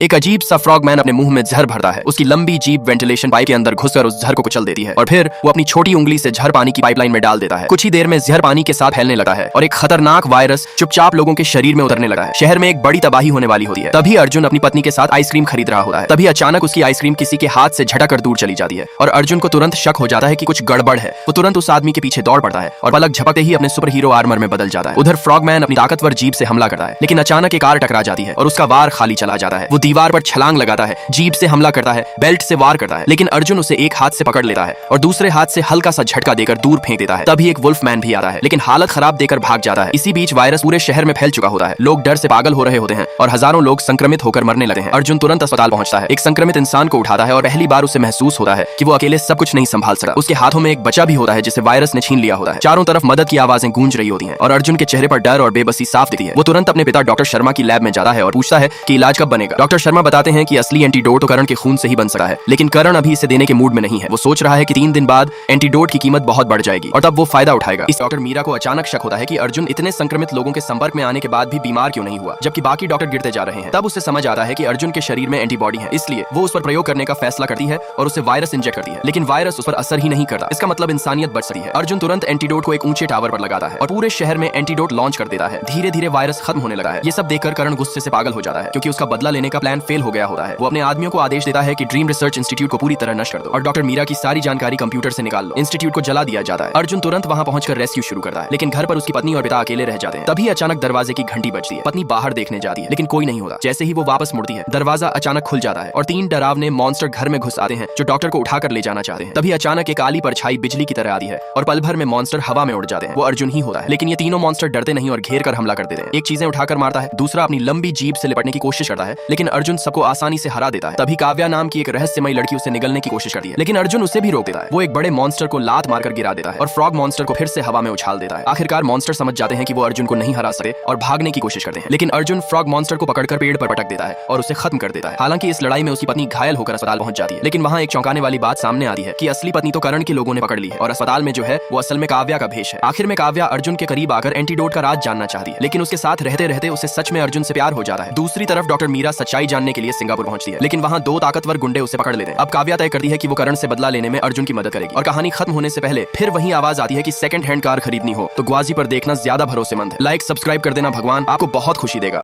एक अजीब सा फ्रॉगमैन अपने मुंह में जहर भरता है। उसकी लंबी जीभ वेंटिलेशन पाइप के अंदर घुसकर उस जहर को कुचल देती है और फिर वो अपनी छोटी उंगली से जहर पानी की पाइपलाइन में डाल देता है। कुछ ही देर में जहर पानी के साथ फैलने लगा है और एक खतरनाक वायरस चुपचाप लोगों के शरीर में उतरने लगा है। शहर में एक बड़ी तबाही होने वाली होती है। तभी अर्जुन अपनी पत्नी के साथ आइसक्रीम खरीद रहा होता है। तभी अचानक उसकी आइसक्रीम किसी के हाथ से झटक दूर चली जाती है और अर्जुन को तुरंत शक हो जाता है कि कुछ गड़बड़ है। वो तुरंत उस आदमी के पीछे दौड़ पड़ता है और पलक झपकते ही अपने सुपर हीरो आर्मर में बदल जाता है। उधर फ्रॉगमैन अपनी ताकतवर जीभ से हमला करता है, लेकिन अचानक एक कार टकरा जाती है और उसका वार खाली चला जाता है। वो दीवार पर छलांग लगाता है, जीभ से हमला करता है, बेल्ट से वार करता है, लेकिन अर्जुन उसे एक हाथ से पकड़ लेता है और दूसरे हाथ से हल्का सा झटका देकर दूर फेंक देता है। तभी एक वुल्फमैन भी आता है, लेकिन हालत खराब देकर भाग जाता है। इसी बीच वायरस पूरे शहर में फैल चुका होता है। लोग डर से पागल हो रहे होते हैं और हजारों लोग संक्रमित होकर मरने लगे हैं। अर्जुन तुरंत अस्पताल पहुंचता है, एक संक्रमित इंसान को उठाता है और पहली बार उसे महसूस होता है कि वो अकेले सब कुछ नहीं संभाल सकता। उसके हाथों में एक बच्चा भी होता है जिसे वायरस ने छीन लिया होता है। चारों तरफ मदद की आवाजें गूंज रही होती हैं और अर्जुन के चेहरे पर डर और बेबसी साफ दिखती है। वो तुरंत अपने पिता डॉक्टर शर्मा की लैब में जाता है और पूछता है कि इलाज कब बनेगा। डॉक्टर शर्मा बताते हैं कि असली एंटीडोट तो करण के खून से ही बन सकता है, लेकिन करण अभी इसे देने के मूड में नहीं है। वो सोच रहा है कि 3 दिन बाद एंटीडोट की कीमत बहुत बढ़ जाएगी और तब वो फायदा उठाएगा। इस डॉक्टर मीरा को अचानक शक होता है कि अर्जुन इतने संक्रमित लोगों के संपर्क में आने के बाद भी बीमार क्यों नहीं हुआ, जबकि बाकी डॉक्टर गिरते जा रहे हैं। तब उसे समझ आता है कि अर्जुन के शरीर में एंटीबॉडी है, इसलिए वो उस पर प्रयोग करने का फैसला करती है और उसे वायरस इंजेक्ट करती है, लेकिन वायरस उस पर असर ही नहीं करता। इसका मतलब इंसानियत बच सकती है। अर्जुन तुरंत एंटीडोट को एक ऊंचे टावर पर लगाता है और पूरे शहर में एंटीडोट लॉन्च कर देता है। धीरे धीरे वायरस खत्म होने लगा है। ये सब देखकर करण गुस्से से पागल हो जाता है, क्योंकि उसका बदला लेने का प्लान फेल हो गया होता है। वो अपने आदमियों को आदेश देता है कि ड्रीम रिसर्च इंस्टीट्यूट को पूरी तरह नष्ट कर दो और डॉक्टर मीरा की सारी जानकारी कंप्यूटर से निकाल लो। इंस्टीट्यूट को जला दिया जाता है। अर्जुन तुरंत वहां पहुंचकर रेस्क्यू शुरू करता है, लेकिन घर पर उसकी पत्नी और पिता अकेले रह जाते हैं। तभी अचानक दरवाजे की घंटी बजती है। पत्नी बाहर देखने जाती है, लेकिन कोई नहीं होता। जैसे ही वो वापस मुड़ती है, दरवाजा अचानक खुल जाता है और 3 डरावने मॉन्स्टर घर में घुस आते हैं जो डॉक्टर को उठाकर ले जाना चाहते हैं। तभी अचानक एक काली परछाई बिजली की तरह आती है और पल भर में मॉन्स्टर हवा में उड़ जाते हैं। वो अर्जुन ही होता है, लेकिन ये तीनों मॉन्स्टर डरते नहीं और घेर कर हमला कर देते हैं। एक चीजें उठाकर मारता है, दूसरा अपनी लंबी जीभ से लिपटने की कोशिश करता है, लेकिन अर्जुन सबको आसानी से हरा देता है। तभी काव्या नाम की एक रहस्यमयी लड़की उसे निगलने की कोशिश करती है, लेकिन अर्जुन उसे भी रोक देता है। वो एक बड़े मॉन्स्टर को लात मारकर गिरा देता है और फ्रॉग मॉन्स्टर को फिर से हवा में उछाल देता है। आखिरकार मॉन्स्टर समझ जाते हैं कि वो अर्जुन को नहीं हरा सके और भागने की कोशिश करते हैं, लेकिन अर्जुन फ्रॉग मॉन्स्टर को पकड़कर पेड़ पर पटक देता है और उसे खत्म कर देता है। हालांकि इस लड़ाई में उसकी पत्नी घायल होकर अस्पताल पहुंच जाती है, लेकिन वहां एक चौंकाने वाली बात सामने आती है कि असली पत्नी तो करण के लोगों ने पकड़ ली है और अस्पताल में जो है वो असल में काव्या का भेष है। आखिर में काव्या अर्जुन के करीब आकर एंटीडोट का राज जानना चाहती है, लेकिन उसके साथ रहते रहते उसे सच में अर्जुन से प्यार हो जाता है। दूसरी तरफ डॉक्टर मीरा सच्चाई जानने के लिए सिंगापुर पहुंचती है, लेकिन वहां 2 ताकतवर गुंडे उसे पकड़ लेते हैं। अब काव्या तय करती है कि वो करण से बदला लेने में अर्जुन की मदद करेगी और कहानी खत्म होने से पहले फिर वही आवाज आती है कि सेकंड हैंड कार खरीदनी हो तो ग्वाजी पर देखना ज्यादा भरोसेमंद है। लाइक सब्सक्राइब कर देना, भगवान आपको बहुत खुशी देगा।